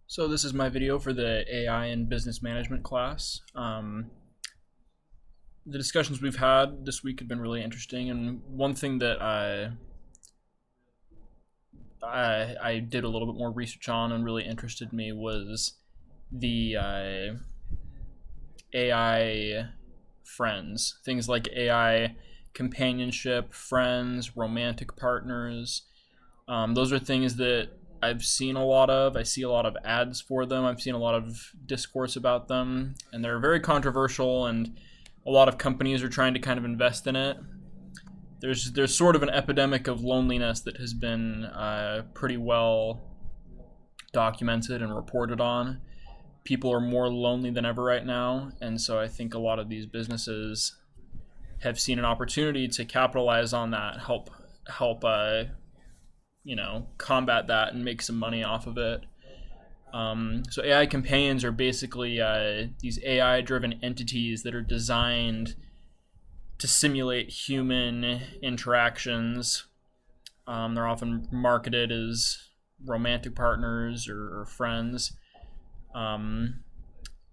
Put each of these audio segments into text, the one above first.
So this is my video for the AI and business management class. The discussions we've had this week have been really interesting, and one thing that I did a little bit more research on and really interested me was the AI friends, things like AI companionship, friends, romantic partners. Those are things that I've seen a lot of. I see a lot of ads for them. I've seen a lot of discourse about them, and they're very controversial. And a lot of companies are trying to kind of invest in it. There's sort of an epidemic of loneliness that has been pretty well documented and reported on. People are more lonely than ever right now, and so I think a lot of these businesses have seen an opportunity to capitalize on that, help combat that and make some money off of it. So AI companions are basically these AI-driven entities that are designed to simulate human interactions. They're often marketed as romantic partners or friends. And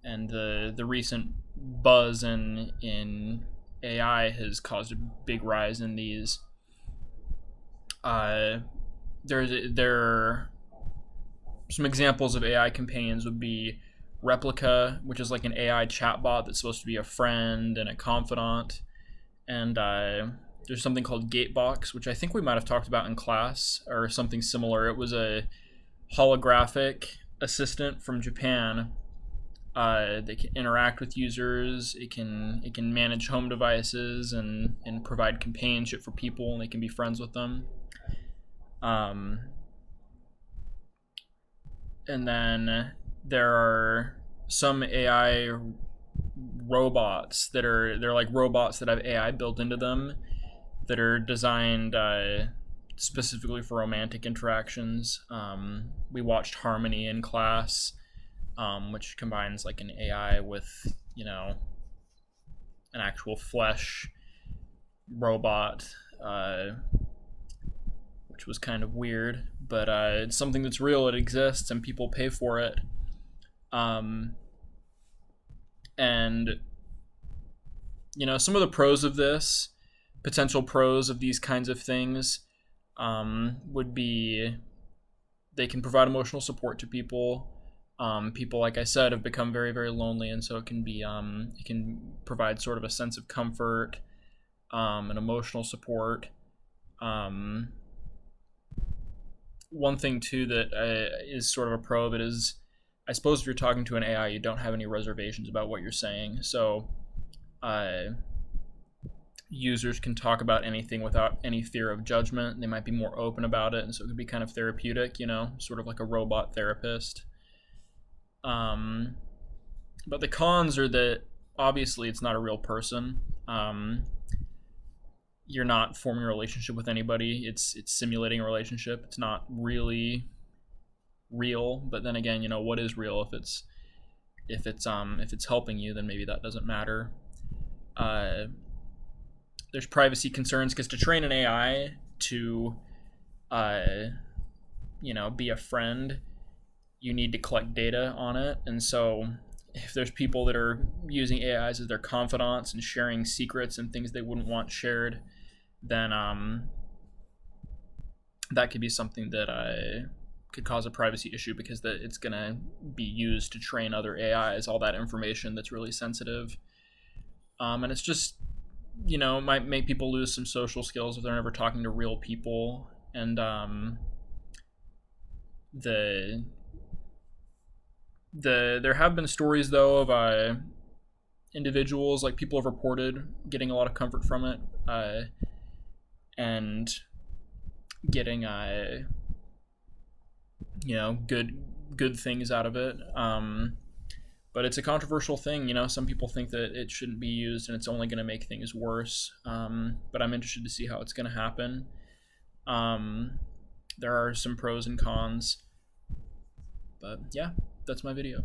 the recent buzz in AI has caused a big rise in these. There some examples of AI companions would be Replica, which is like an AI chatbot that's supposed to be a friend and a confidant. And there's something called Gatebox, which I think we might have talked about in class or something similar. It was a holographic assistant from Japan. They can interact with users. It can manage home devices and provide companionship for people, and they can be friends with them. And then there are some AI robots they're like robots that have AI built into them that are designed specifically for romantic interactions. We watched Harmony in class, which combines like an AI with an actual flesh robot, which was kind of weird, but it's something that's real. It exists, and people pay for it. And some of the pros of this, potential pros of these kinds of things, would be they can provide emotional support to people. People, like I said, have become very, very lonely, and so it can provide sort of a sense of comfort, and emotional support. One thing too that is sort of a pro of it is, I suppose if you're talking to an AI, you don't have any reservations about what you're saying. So users can talk about anything without any fear of judgment. They might be more open about it, and so it could be kind of therapeutic, sort of like a robot therapist. But the cons are that obviously it's not a real person. You're not forming a relationship with anybody. It's simulating a relationship. It's not really real. But then again, what is real? If it's helping you, then maybe that doesn't matter. There's privacy concerns because to train an AI to be a friend, you need to collect data on it. And so if there's people that are using AIs as their confidants and sharing secrets and things they wouldn't want shared, then that could be something that could cause a privacy issue, because it's going to be used to train other AIs, all that information that's really sensitive. And it's just, might make people lose some social skills if they're never talking to real people. And there have been stories, though, of individuals, like people have reported getting a lot of comfort from it, and getting good things out of it. But it's a controversial thing. Some people think that it shouldn't be used and it's only going to make things worse. But I'm interested to see how it's going to happen. There are some pros and cons. But yeah, that's my video.